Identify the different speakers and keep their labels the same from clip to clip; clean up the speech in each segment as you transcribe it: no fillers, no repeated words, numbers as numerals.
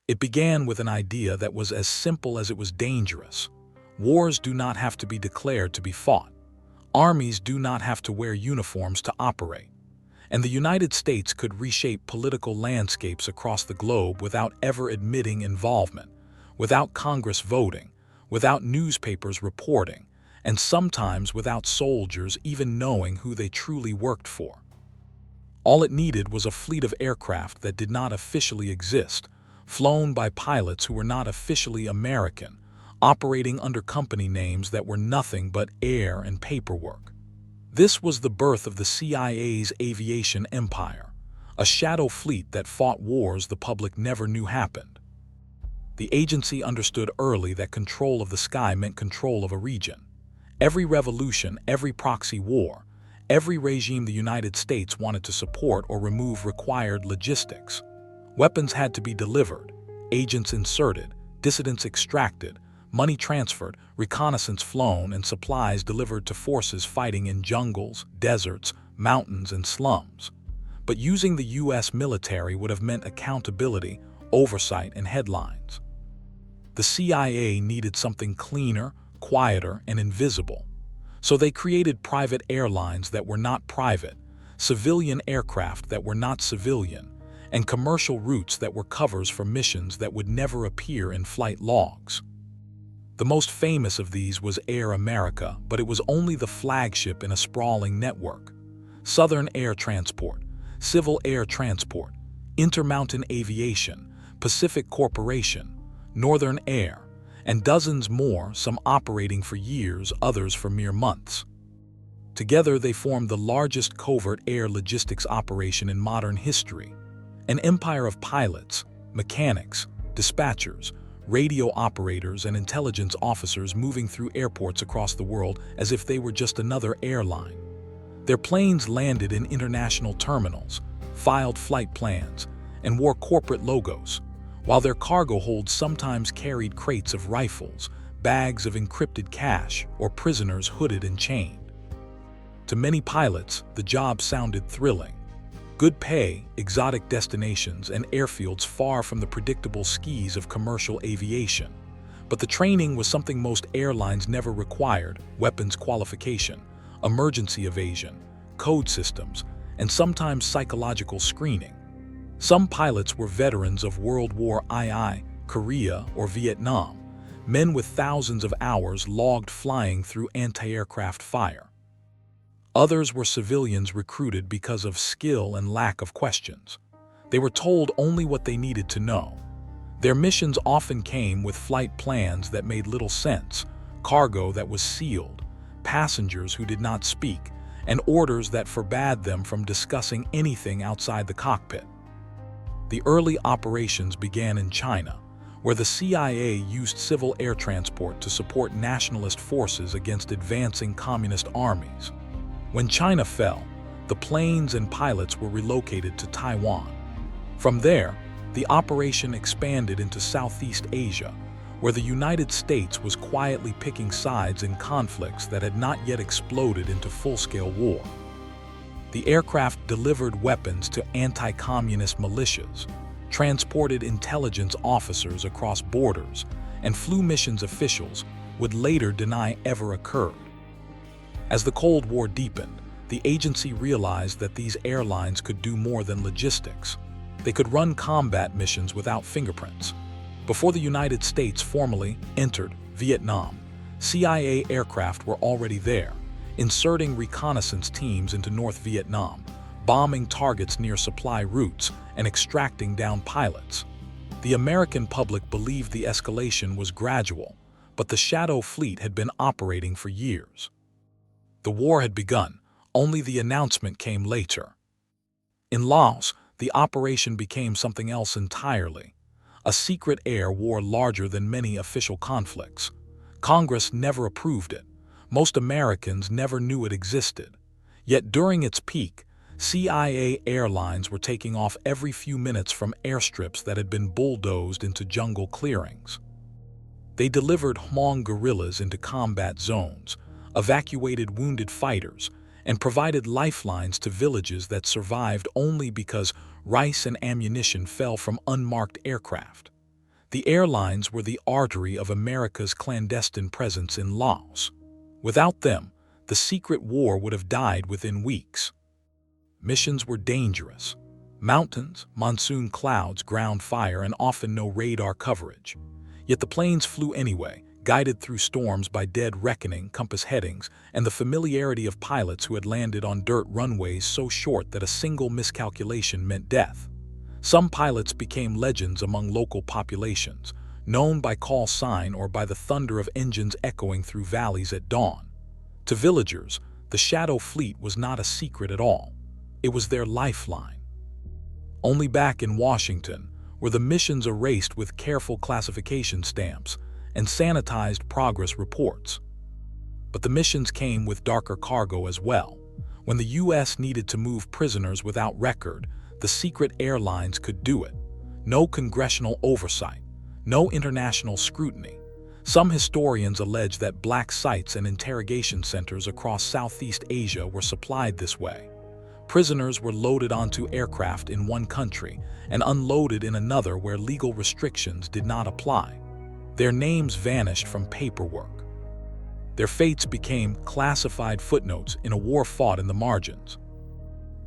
Speaker 1: It began with an idea that was as simple as it was dangerous. Wars do not have to be declared to be fought. Armies do not have to wear uniforms to operate. And the United States could reshape political landscapes across the globe without ever admitting involvement, without Congress voting, without newspapers reporting, and sometimes without soldiers even knowing who they truly worked for. All it needed was a fleet of aircraft that did not officially exist, flown by pilots who were not officially American, operating under company names that were nothing but air and paperwork. This was the birth of the CIA's aviation empire, a shadow fleet that fought wars the public never knew happened. The agency understood early that control of the sky meant control of a region. Every revolution, every proxy war, every regime the United States wanted to support or remove required logistics. Weapons had to be delivered, agents inserted, dissidents extracted, money transferred, reconnaissance flown, and supplies delivered to forces fighting in jungles, deserts, mountains, and slums. But using the U.S. military would have meant accountability, oversight, and headlines. The CIA needed something cleaner, quieter, and invisible. So they created private airlines that were not private, civilian aircraft that were not civilian, and commercial routes that were covers for missions that would never appear in flight logs. The most famous of these was Air America, but it was only the flagship in a sprawling network. Southern Air Transport, Civil Air Transport, Intermountain Aviation, Pacific Corporation, Northern Air, and dozens more, some operating for years, others for mere months. Together they formed the largest covert air logistics operation in modern history. An empire of pilots, mechanics, dispatchers, radio operators, and intelligence officers moving through airports across the world as if they were just another airline. Their planes landed in international terminals, filed flight plans, and wore corporate logos, while their cargo holds sometimes carried crates of rifles, bags of encrypted cash, or prisoners hooded and chained. To many pilots, the job sounded thrilling. Good pay, exotic destinations, and airfields far from the predictable skis of commercial aviation. But the training was something most airlines never required: weapons qualification, emergency evasion, code systems, and sometimes psychological screening. Some pilots were veterans of World War II, Korea, or Vietnam, men with thousands of hours logged flying through anti-aircraft fire. Others were civilians recruited because of skill and lack of questions. They were told only what they needed to know. Their missions often came with flight plans that made little sense, cargo that was sealed, passengers who did not speak, and orders that forbade them from discussing anything outside the cockpit. The early operations began in China, where the CIA used civil air transport to support nationalist forces against advancing communist armies. When China fell, the planes and pilots were relocated to Taiwan. From there, the operation expanded into Southeast Asia, where the United States was quietly picking sides in conflicts that had not yet exploded into full-scale war. The aircraft delivered weapons to anti-communist militias, transported intelligence officers across borders, and flew missions officials would later deny ever occurred. As the Cold War deepened, the agency realized that these airlines could do more than logistics. They could run combat missions without fingerprints. Before the United States formally entered Vietnam, CIA aircraft were already there, inserting reconnaissance teams into North Vietnam, bombing targets near supply routes, and extracting down pilots. The American public believed the escalation was gradual, but the shadow fleet had been operating for years. The war had begun, only the announcement came later. In Laos, the operation became something else entirely. A secret air war larger than many official conflicts. Congress never approved it. Most Americans never knew it existed. Yet during its peak, CIA airlines were taking off every few minutes from airstrips that had been bulldozed into jungle clearings. They delivered Hmong guerrillas into combat zones, evacuated wounded fighters, and provided lifelines to villages that survived only because rice and ammunition fell from unmarked aircraft. The airlines were the artery of America's clandestine presence in Laos. Without them, the secret war would have died within weeks. Missions were dangerous. Mountains, monsoon clouds, ground fire, and often no radar coverage. Yet the planes flew anyway, guided through storms by dead reckoning, compass headings, and the familiarity of pilots who had landed on dirt runways so short that a single miscalculation meant death. Some pilots became legends among local populations, known by call sign or by the thunder of engines echoing through valleys at dawn. To villagers, the Shadow Fleet was not a secret at all. It was their lifeline. Only back in Washington were the missions erased with careful classification stamps and sanitized progress reports. But the missions came with darker cargo as well. When the U.S. needed to move prisoners without record, the secret airlines could do it. No congressional oversight, no international scrutiny. Some historians allege that black sites and interrogation centers across Southeast Asia were supplied this way. Prisoners were loaded onto aircraft in one country and unloaded in another where legal restrictions did not apply. Their names vanished from paperwork. Their fates became classified footnotes in a war fought in the margins.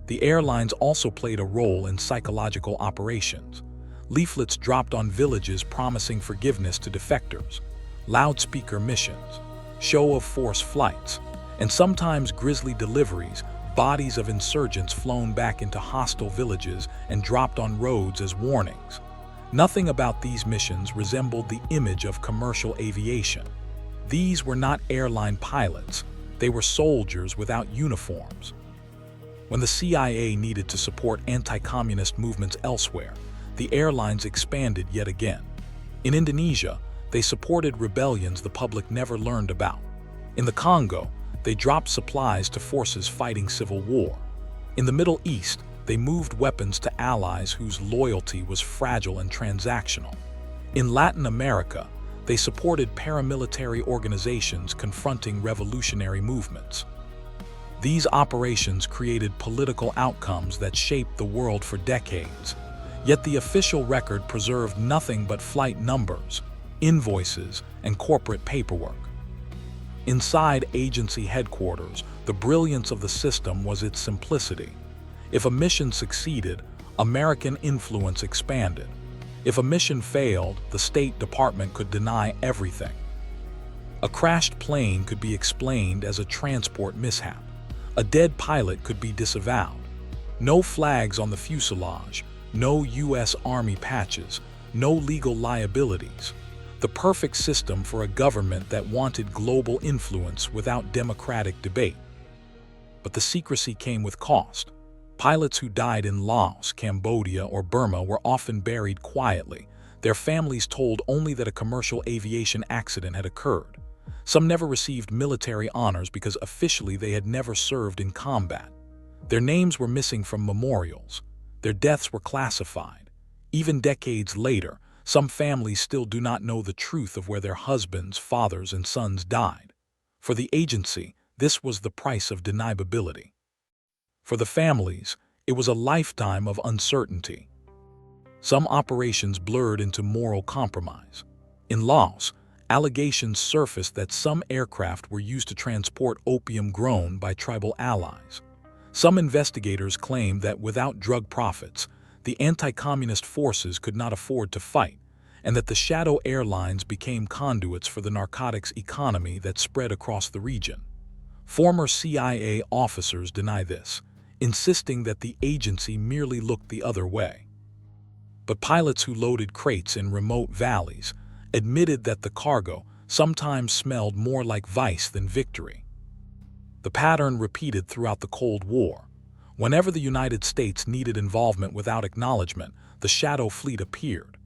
Speaker 1: The airlines also played a role in psychological operations. Leaflets dropped on villages promising forgiveness to defectors, loudspeaker missions, show-of-force flights, and sometimes grisly deliveries, bodies of insurgents flown back into hostile villages and dropped on roads as warnings. Nothing about these missions resembled the image of commercial aviation. These were not airline pilots. They were soldiers without uniforms. When the CIA needed to support anti-communist movements elsewhere, the airlines expanded yet again. In Indonesia, they supported rebellions the public never learned about. In the Congo, they dropped supplies to forces fighting civil war. In the Middle East, they moved weapons to allies whose loyalty was fragile and transactional. In Latin America, they supported paramilitary organizations confronting revolutionary movements. These operations created political outcomes that shaped the world for decades. Yet the official record preserved nothing but flight numbers, invoices, and corporate paperwork. Inside agency headquarters, the brilliance of the system was its simplicity. If a mission succeeded, American influence expanded. If a mission failed, the State Department could deny everything. A crashed plane could be explained as a transport mishap. A dead pilot could be disavowed. No flags on the fuselage, no U.S. Army patches, no legal liabilities. The perfect system for a government that wanted global influence without democratic debate. But the secrecy came with cost. Pilots who died in Laos, Cambodia, or Burma were often buried quietly, their families told only that a commercial aviation accident had occurred. Some never received military honors because officially they had never served in combat. Their names were missing from memorials. Their deaths were classified. Even decades later, some families still do not know the truth of where their husbands, fathers, and sons died. For the agency, this was the price of deniability. For the families, it was a lifetime of uncertainty. Some operations blurred into moral compromise. In Laos, allegations surfaced that some aircraft were used to transport opium grown by tribal allies. Some investigators claimed that without drug profits, the anti-communist forces could not afford to fight, and that the shadow airlines became conduits for the narcotics economy that spread across the region. Former CIA officers deny this, insisting that the agency merely looked the other way. But pilots who loaded crates in remote valleys admitted that the cargo sometimes smelled more like vice than victory. The pattern repeated throughout the Cold War. Whenever the United States needed involvement without acknowledgement, the Shadow Fleet appeared.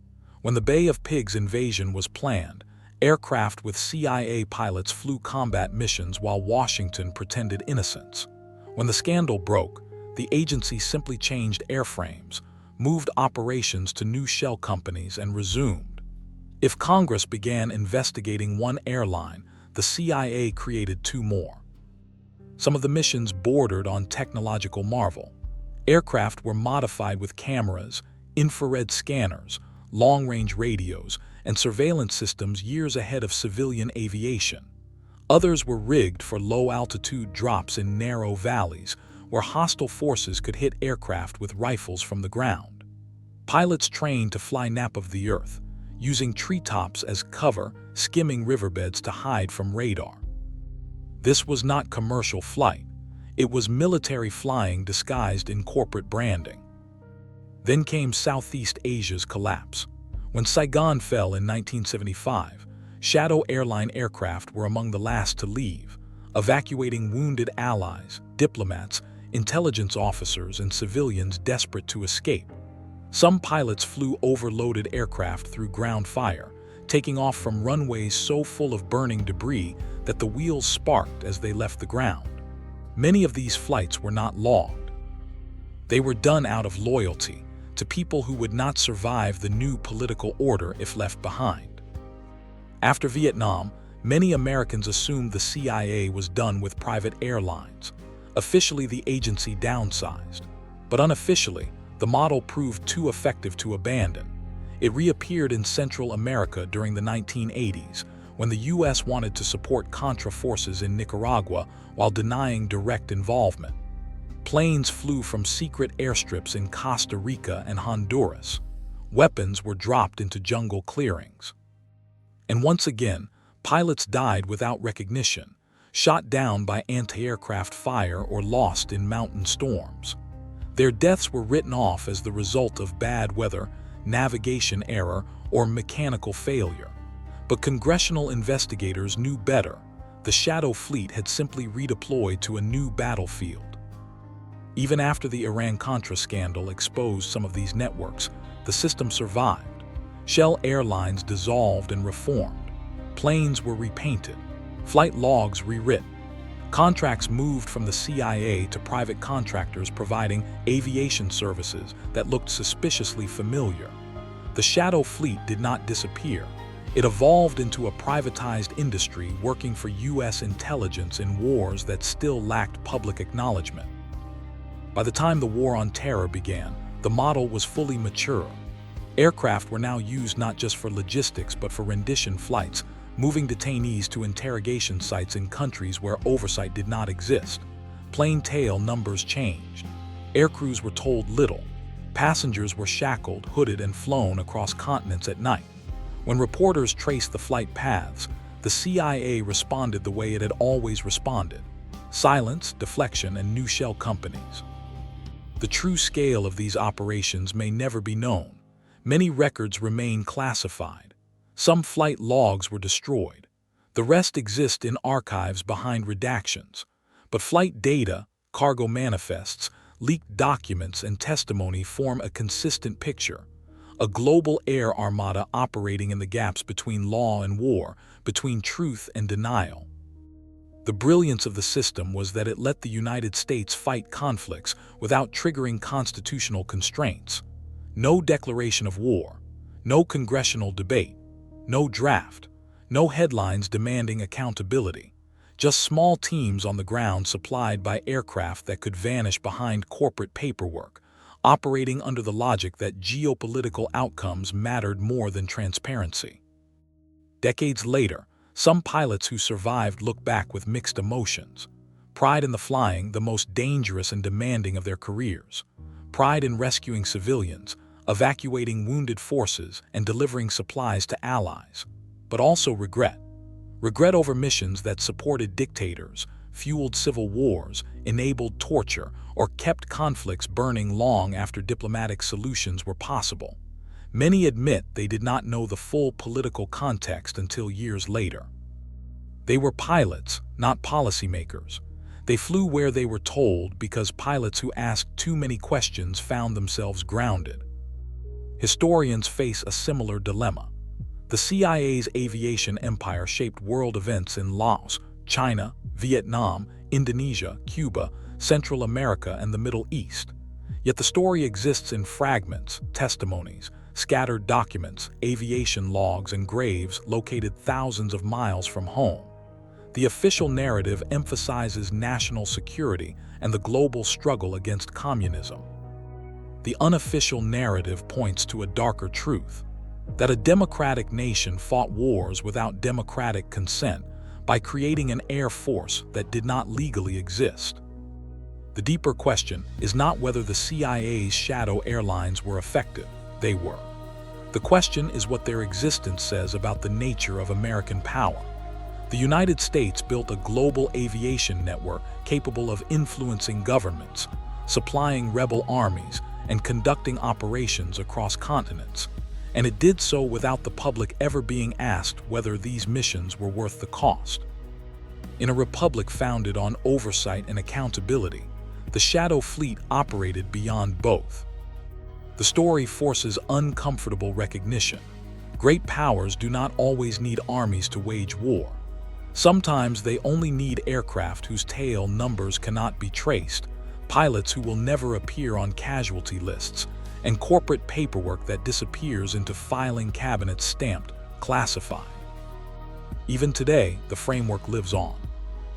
Speaker 1: When the Bay of Pigs invasion was planned, aircraft with CIA pilots flew combat missions while Washington pretended innocence. When the scandal broke, the agency simply changed airframes, moved operations to new shell companies, and resumed. If Congress began investigating one airline, the CIA created two more. Some of the missions bordered on technological marvel. Aircraft were modified with cameras, infrared scanners, long-range radios, and surveillance systems years ahead of civilian aviation. Others were rigged for low-altitude drops in narrow valleys, where hostile forces could hit aircraft with rifles from the ground. Pilots trained to fly nap of the earth, using treetops as cover, skimming riverbeds to hide from radar. This was not commercial flight. It was military flying disguised in corporate branding. Then came Southeast Asia's collapse. When Saigon fell in 1975, shadow airline aircraft were among the last to leave, evacuating wounded allies, diplomats, intelligence officers, and civilians desperate to escape. Some pilots flew overloaded aircraft through ground fire, taking off from runways so full of burning debris that the wheels sparked as they left the ground. Many of these flights were not logged. They were done out of loyalty to people who would not survive the new political order if left behind. After Vietnam, many Americans assumed the CIA was done with private airlines. Officially, the agency downsized, but unofficially, the model proved too effective to abandon. It reappeared in Central America during the 1980s, when the U.S. wanted to support Contra forces in Nicaragua while denying direct involvement. Planes flew from secret airstrips in Costa Rica and Honduras. Weapons were dropped into jungle clearings. And once again, pilots died without recognition, shot down by anti-aircraft fire or lost in mountain storms. Their deaths were written off as the result of bad weather, navigation error, or mechanical failure. But congressional investigators knew better. The Shadow Fleet had simply redeployed to a new battlefield. Even after the Iran-Contra scandal exposed some of these networks, the system survived. Shell Airlines dissolved and reformed. Planes were repainted. Flight logs rewritten. Contracts moved from the CIA to private contractors providing aviation services that looked suspiciously familiar. The Shadow Fleet did not disappear. It evolved into a privatized industry working for U.S. intelligence in wars that still lacked public acknowledgement. By the time the War on Terror began, the model was fully mature. Aircraft were now used not just for logistics but for rendition flights, moving detainees to interrogation sites in countries where oversight did not exist. Plane tail numbers changed. Aircrews were told little. Passengers were shackled, hooded, and flown across continents at night. When reporters traced the flight paths, the CIA responded the way it had always responded: silence, deflection, and new shell companies. The true scale of these operations may never be known. Many records remain classified. Some flight logs were destroyed. The rest exist in archives behind redactions. But flight data, cargo manifests, leaked documents, and testimony form a consistent picture. A global air armada operating in the gaps between law and war, between truth and denial. The brilliance of the system was that it let the United States fight conflicts without triggering constitutional constraints. No declaration of war, no congressional debate, no draft, no headlines demanding accountability, just small teams on the ground supplied by aircraft that could vanish behind corporate paperwork, operating under the logic that geopolitical outcomes mattered more than transparency. Decades later, some pilots who survived look back with mixed emotions. Pride in the flying, the most dangerous and demanding of their careers. Pride in rescuing civilians, evacuating wounded forces, and delivering supplies to allies. But also regret. Regret over missions that supported dictators, fueled civil wars, enabled torture, or kept conflicts burning long after diplomatic solutions were possible. Many admit they did not know the full political context until years later. They were pilots, not policymakers. They flew where they were told because pilots who asked too many questions found themselves grounded. Historians face a similar dilemma. The CIA's aviation empire shaped world events in Laos, China, Vietnam, Indonesia, Cuba, Central America, and the Middle East. Yet the story exists in fragments, testimonies, scattered documents, aviation logs, and graves located thousands of miles from home. The official narrative emphasizes national security and the global struggle against communism. The unofficial narrative points to a darker truth. that a democratic nation fought wars without democratic consent by creating an air force that did not legally exist. The deeper question is not whether the CIA's shadow airlines were effective. They were. The question is what their existence says about the nature of American power. The United States built a global aviation network capable of influencing governments, supplying rebel armies, and conducting operations across continents. And it did so without the public ever being asked whether these missions were worth the cost. In a republic founded on oversight and accountability, the Shadow Fleet operated beyond both. The story forces uncomfortable recognition. Great powers do not always need armies to wage war. Sometimes they only need aircraft whose tail numbers cannot be traced, pilots who will never appear on casualty lists, and corporate paperwork that disappears into filing cabinets stamped classified. Even today, the framework lives on.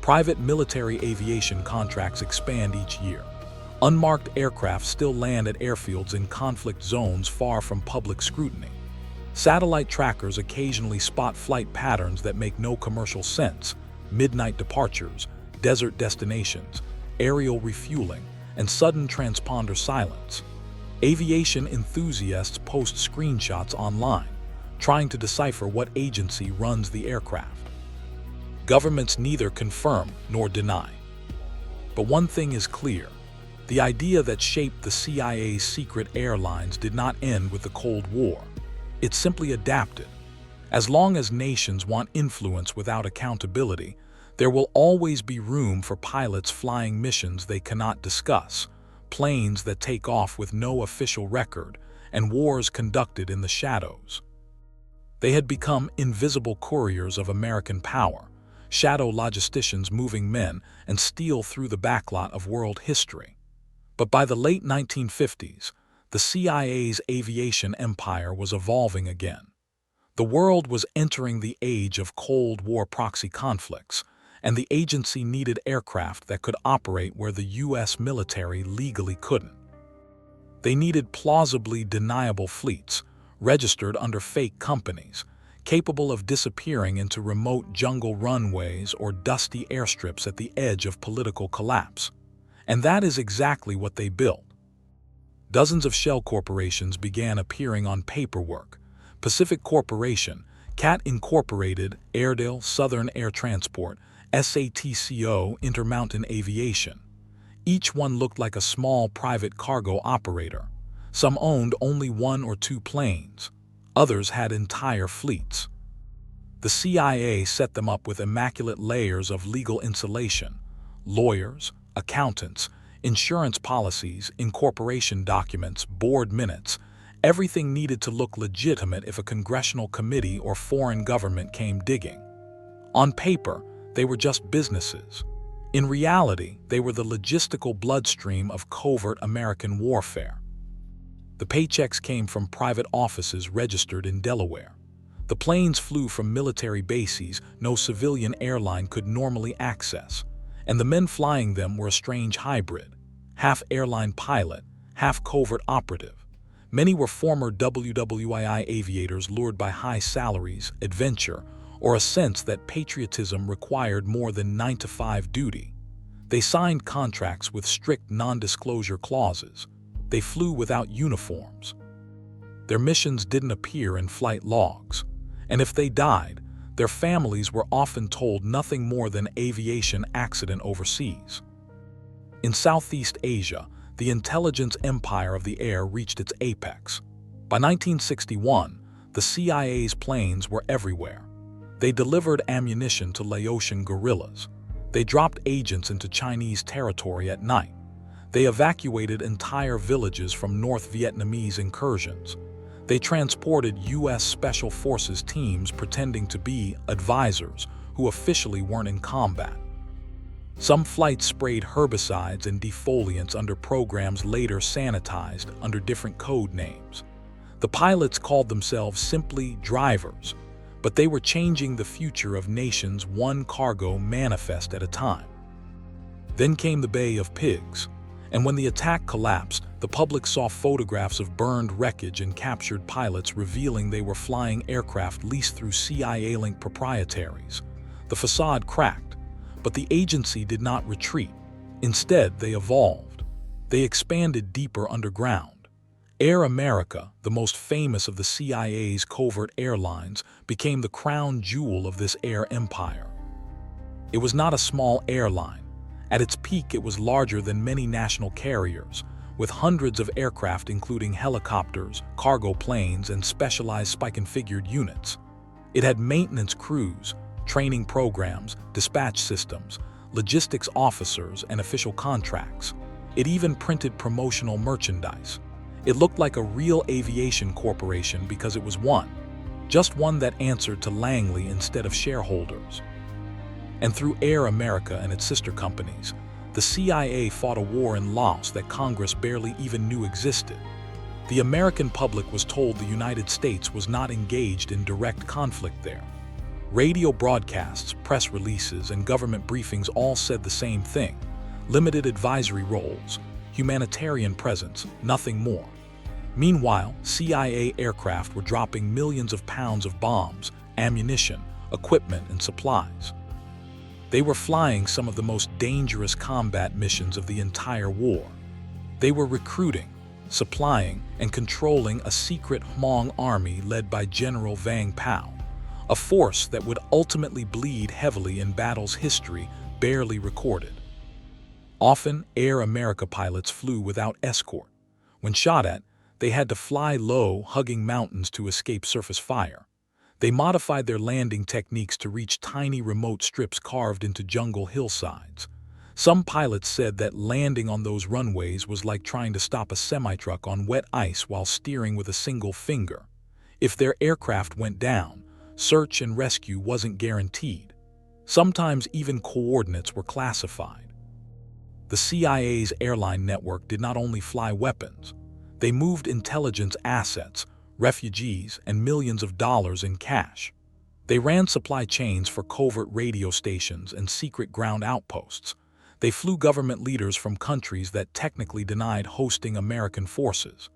Speaker 1: Private military aviation contracts expand each year. Unmarked aircraft still land at airfields in conflict zones far from public scrutiny. Satellite trackers occasionally spot flight patterns that make no commercial sense: midnight departures, desert destinations, aerial refueling, and sudden transponder silence. Aviation enthusiasts post screenshots online, trying to decipher what agency runs the aircraft. Governments neither confirm nor deny. But one thing is clear: the idea that shaped the CIA's secret airlines did not end with the Cold War. It simply adapted. As long as nations want influence without accountability, there will always be room for pilots flying missions they cannot discuss, planes that take off with no official record, and wars conducted in the shadows. They had become invisible couriers of American power, shadow logisticians moving men and steel through the backlot of world history. But by the late 1950s, the CIA's aviation empire was evolving again. The world was entering the age of Cold War proxy conflicts, and the agency needed aircraft that could operate where the U.S. military legally couldn't. They needed plausibly deniable fleets, registered under fake companies, capable of disappearing into remote jungle runways or dusty airstrips at the edge of political collapse. And that is exactly what they built. Dozens of shell corporations began appearing on paperwork: Pacific Corporation, CAT Incorporated, Airedale, Southern Air Transport, SATCO, Intermountain Aviation. Each one looked like a small private cargo operator. Some owned only one or two planes. Others had entire fleets. The CIA set them up with immaculate layers of legal insulation: lawyers, accountants, insurance policies, incorporation documents, board minutes, everything needed to look legitimate if a congressional committee or foreign government came digging. On paper, they were just businesses. In reality, they were the logistical bloodstream of covert American warfare. The paychecks came from private offices registered in Delaware. The planes flew from military bases no civilian airline could normally access, and the men flying them were a strange hybrid: half airline pilot, half covert operative. Many were former WWII aviators lured by high salaries, adventure, or a sense that patriotism required more than 9-to-5 duty. They signed contracts with strict non-disclosure clauses. They flew without uniforms. Their missions didn't appear in flight logs, and if they died, their families were often told nothing more than aviation accident overseas. In Southeast Asia, the intelligence empire of the air reached its apex. By 1961, the CIA's planes were everywhere. They delivered ammunition to Laotian guerrillas. They dropped agents into Chinese territory at night. They evacuated entire villages from North Vietnamese incursions. They transported U.S. Special Forces teams pretending to be advisors who officially weren't in combat. Some flights sprayed herbicides and defoliants under programs later sanitized under different code names. The pilots called themselves simply drivers, but they were changing the future of nations one cargo manifest at a time. Then came the Bay of Pigs, And when the attack collapsed, the public saw photographs of burned wreckage and captured pilots revealing they were flying aircraft leased through CIA-linked proprietaries. The facade cracked, but the agency did not retreat. Instead, they evolved. They expanded deeper underground. Air America, the most famous of the CIA's covert airlines, became the crown jewel of this air empire. It was not a small airline. At its peak, it was larger than many national carriers, with hundreds of aircraft including helicopters, cargo planes, and specialized spy-configured units. It had maintenance crews, training programs, dispatch systems, logistics officers, and official contracts. It even printed promotional merchandise. It looked like a real aviation corporation because it was one, just one that answered to Langley instead of shareholders. And through Air America and its sister companies, the CIA fought a war in Laos that Congress barely even knew existed. The American public was told the United States was not engaged in direct conflict there. Radio broadcasts, press releases, and government briefings all said the same thing: limited advisory roles, humanitarian presence, nothing more. Meanwhile, CIA aircraft were dropping millions of pounds of bombs, ammunition, equipment, and supplies. They were flying some of the most dangerous combat missions of the entire war. They were recruiting, supplying, and controlling a secret Hmong army led by General Vang Pao, a force that would ultimately bleed heavily in battles history barely recorded. Often, Air America pilots flew without escort. When shot at, they had to fly low, hugging mountains to escape surface fire. They modified their landing techniques to reach tiny remote strips carved into jungle hillsides. Some pilots said that landing on those runways was like trying to stop a semi-truck on wet ice while steering with a single finger. If their aircraft went down, search and rescue wasn't guaranteed. Sometimes even coordinates were classified. The CIA's airline network did not only fly weapons. They moved intelligence assets, refugees, and millions of dollars in cash. They ran supply chains for covert radio stations and secret ground outposts. They flew government leaders from countries that technically denied hosting American forces.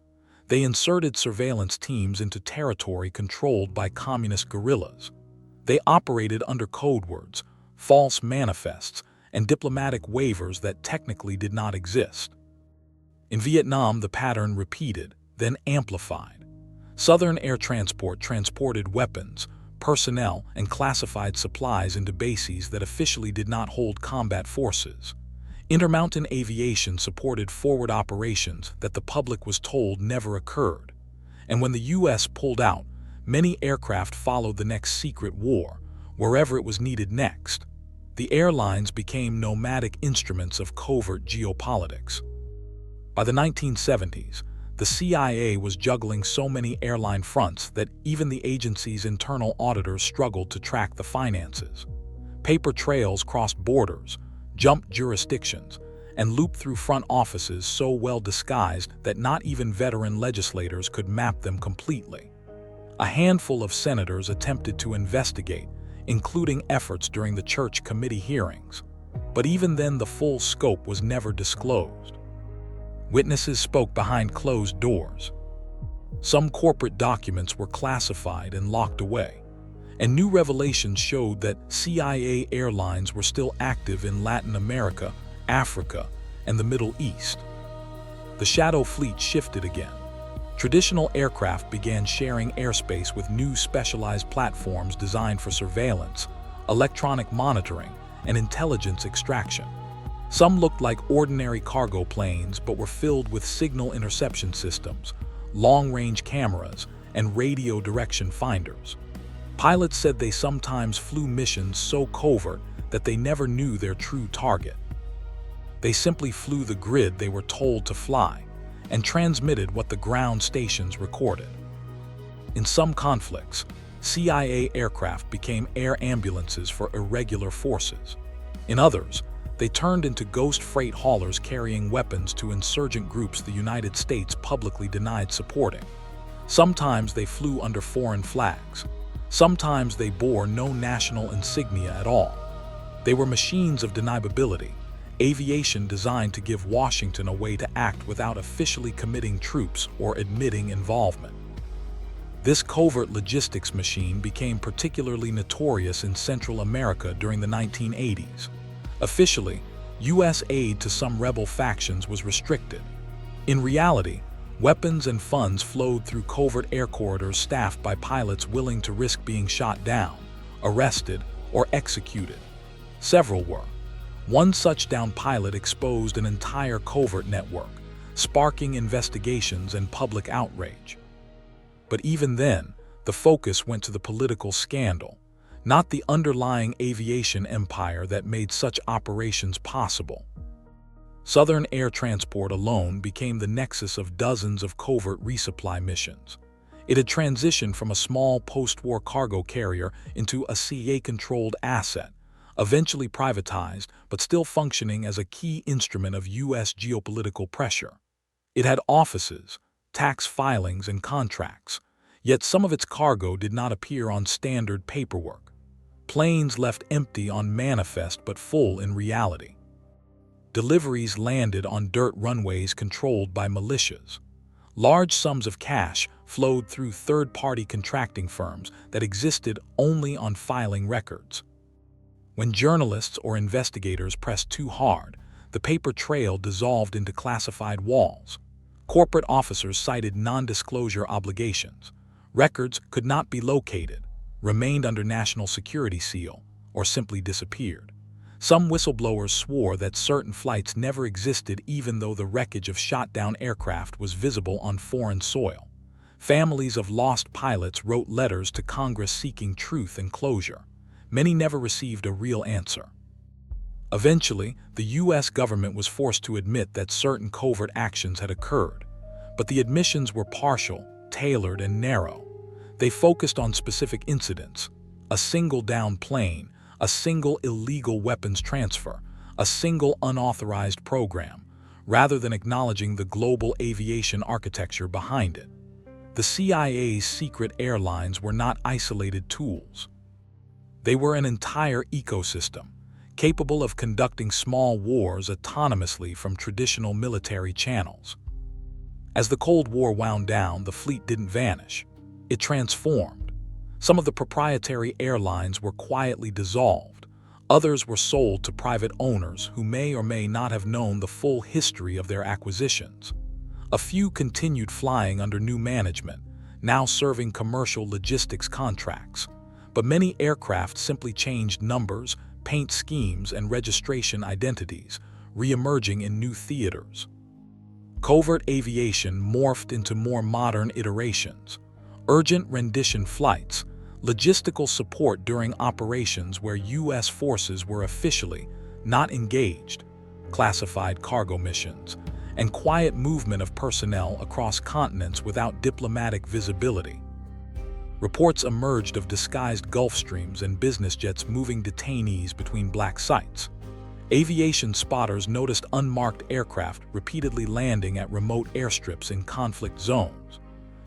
Speaker 1: They inserted surveillance teams into territory controlled by communist guerrillas. They operated under code words, false manifests, and diplomatic waivers that technically did not exist. In Vietnam, the pattern repeated, then amplified. Southern Air Transport transported weapons, personnel, and classified supplies into bases that officially did not hold combat forces. Intermountain Aviation supported forward operations that the public was told never occurred. And when the U.S. pulled out, many aircraft followed the next secret war, wherever it was needed next. The airlines became nomadic instruments of covert geopolitics. By the 1970s, the CIA was juggling so many airline fronts that even the agency's internal auditors struggled to track the finances. Paper trails crossed borders, jumped jurisdictions, and looped through front offices so well disguised that not even veteran legislators could map them completely. A handful of senators attempted to investigate, including efforts during the Church Committee hearings. But even then, the full scope was never disclosed. Witnesses spoke behind closed doors. Some corporate documents were classified and locked away, and new revelations showed that CIA airlines were still active in Latin America, Africa, and the Middle East. The shadow fleet shifted again. Traditional aircraft began sharing airspace with new specialized platforms designed for surveillance, electronic monitoring, and intelligence extraction. Some looked like ordinary cargo planes but were filled with signal interception systems, long-range cameras, and radio direction finders. Pilots said they sometimes flew missions so covert that they never knew their true target. They simply flew the grid they were told to fly and transmitted what the ground stations recorded. In some conflicts, CIA aircraft became air ambulances for irregular forces. In others, they turned into ghost freight haulers carrying weapons to insurgent groups the United States publicly denied supporting. Sometimes they flew under foreign flags. Sometimes they bore no national insignia at all. They were machines of deniability, aviation designed to give Washington a way to act without officially committing troops or admitting involvement. This covert logistics machine became particularly notorious in Central America during the 1980s. Officially, U.S. aid to some rebel factions was restricted. In reality, weapons and funds flowed through covert air corridors staffed by pilots willing to risk being shot down, arrested, or executed. Several were. One such downed pilot exposed an entire covert network, sparking investigations and public outrage. But even then, the focus went to the political scandal, not the underlying aviation empire that made such operations possible. Southern Air Transport alone became the nexus of dozens of covert resupply missions. It had transitioned from a small post-war cargo carrier into a CIA-controlled asset, eventually privatized but still functioning as a key instrument of U.S. geopolitical pressure. It had offices, tax filings, and contracts, yet some of its cargo did not appear on standard paperwork. Planes left empty on manifest but full in reality. Deliveries landed on dirt runways controlled by militias. Large sums of cash flowed through third-party contracting firms that existed only on filing records. When journalists or investigators pressed too hard, the paper trail dissolved into classified walls. Corporate officers cited non-disclosure obligations. Records could not be located, remained under national security seal, or simply disappeared. Some whistleblowers swore that certain flights never existed even though the wreckage of shot-down aircraft was visible on foreign soil. Families of lost pilots wrote letters to Congress seeking truth and closure. Many never received a real answer. Eventually, the U.S. government was forced to admit that certain covert actions had occurred, but the admissions were partial, tailored, and narrow. They focused on specific incidents: a single downed plane, a single illegal weapons transfer, a single unauthorized program, rather than acknowledging the global aviation architecture behind it. The CIA's secret airlines were not isolated tools. They were an entire ecosystem, capable of conducting small wars autonomously from traditional military channels. As the Cold War wound down, the fleet didn't vanish. It transformed. Some of the proprietary airlines were quietly dissolved. Others were sold to private owners who may or may not have known the full history of their acquisitions. A few continued flying under new management, now serving commercial logistics contracts. But many aircraft simply changed numbers, paint schemes, and registration identities, re-emerging in new theaters. Covert aviation morphed into more modern iterations: urgent rendition flights, logistical support during operations where U.S. forces were officially not engaged, classified cargo missions, and quiet movement of personnel across continents without diplomatic visibility. Reports emerged of disguised Gulfstreams and business jets moving detainees between black sites. Aviation spotters noticed unmarked aircraft repeatedly landing at remote airstrips in conflict zones.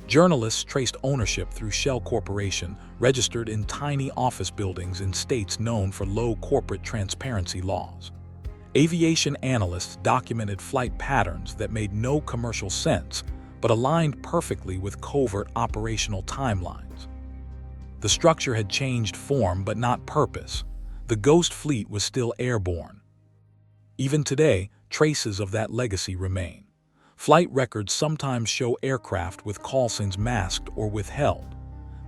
Speaker 1: Journalists traced ownership through shell corporation registered in tiny office buildings in states known for low corporate transparency laws. Aviation analysts documented flight patterns that made no commercial sense but aligned perfectly with covert operational timelines. The structure had changed form but not purpose. The ghost fleet was still airborne. Even today, traces of that legacy remain. Flight records sometimes show aircraft with call signs masked or withheld.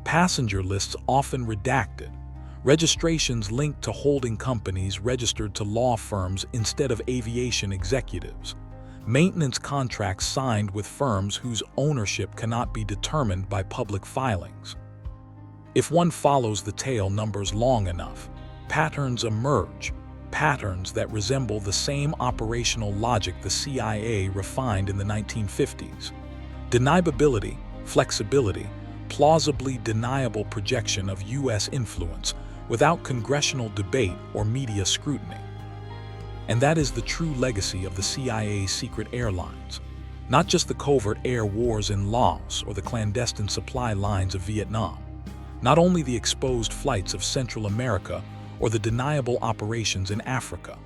Speaker 1: Passenger lists often redacted. Registrations linked to holding companies registered to law firms instead of aviation executives. Maintenance contracts signed with firms whose ownership cannot be determined by public filings. If one follows the tail numbers long enough, patterns emerge, patterns that resemble the same operational logic the CIA refined in the 1950s. Deniability, flexibility, plausibly deniable projection of U.S. influence without congressional debate or media scrutiny. And that is the true legacy of the CIA's secret airlines, not just the covert air wars in Laos or the clandestine supply lines of Vietnam, not only the exposed flights of Central America or the deniable operations in Africa,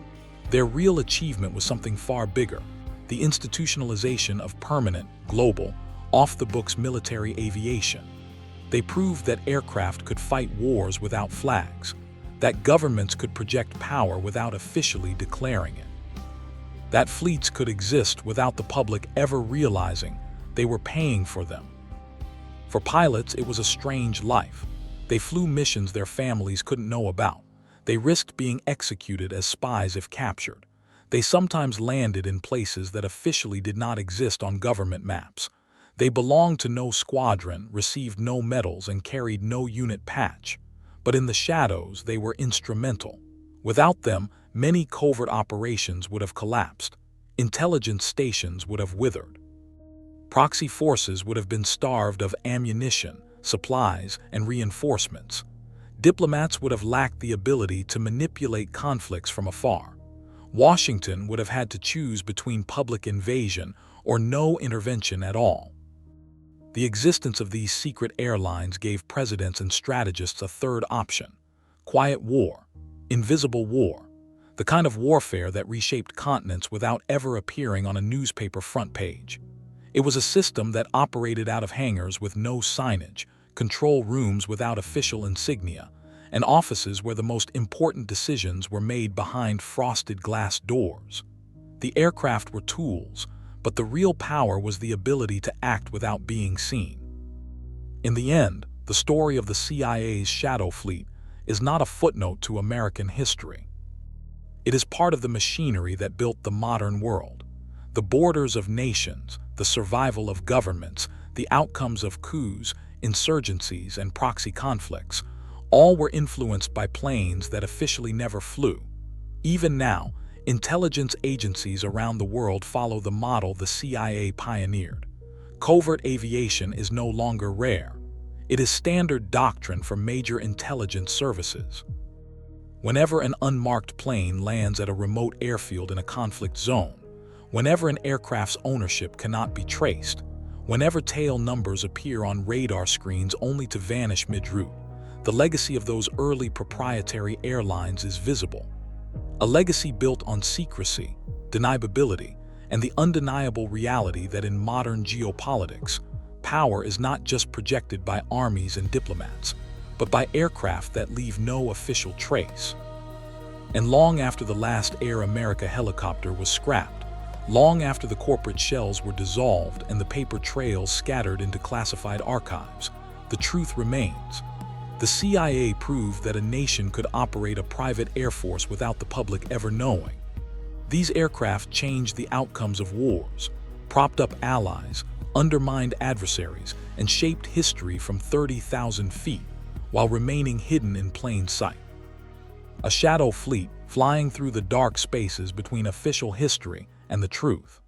Speaker 1: Their real achievement was something far bigger: the institutionalization of permanent, global, off-the-books military aviation. They proved that aircraft could fight wars without flags, that governments could project power without officially declaring it, that fleets could exist without the public ever realizing they were paying for them. For pilots, it was a strange life. They flew missions their families couldn't know about. They risked being executed as spies if captured. They sometimes landed in places that officially did not exist on government maps. They belonged to no squadron, received no medals, and carried no unit patch. But in the shadows, they were instrumental. Without them, many covert operations would have collapsed. Intelligence stations would have withered. Proxy forces would have been starved of ammunition, supplies, and reinforcements. Diplomats would have lacked the ability to manipulate conflicts from afar. Washington would have had to choose between public invasion or no intervention at all. The existence of these secret airlines gave presidents and strategists a third option: quiet war, invisible war, the kind of warfare that reshaped continents without ever appearing on a newspaper front page. It was a system that operated out of hangars with no signage, control rooms without official insignia, and offices where the most important decisions were made behind frosted glass doors. The aircraft were tools, but the real power was the ability to act without being seen. In the end, the story of the CIA's Shadow Fleet is not a footnote to American history. It is part of the machinery that built the modern world. The borders of nations, the survival of governments, the outcomes of coups, insurgencies, and proxy conflicts, all were influenced by planes that officially never flew. Even now, intelligence agencies around the world follow the model the CIA pioneered. Covert aviation is no longer rare. It is standard doctrine for major intelligence services. Whenever an unmarked plane lands at a remote airfield in a conflict zone, whenever an aircraft's ownership cannot be traced, whenever tail numbers appear on radar screens only to vanish mid-route, the legacy of those early proprietary airlines is visible. A legacy built on secrecy, deniability, and the undeniable reality that in modern geopolitics, power is not just projected by armies and diplomats, but by aircraft that leave no official trace. And long after the last Air America helicopter was scrapped, long after the corporate shells were dissolved and the paper trails scattered into classified archives, the truth remains. The CIA proved that a nation could operate a private air force without the public ever knowing. These aircraft changed the outcomes of wars, propped up allies, undermined adversaries, and shaped history from 30,000 feet, while remaining hidden in plain sight. A shadow fleet flying through the dark spaces between official history and the truth.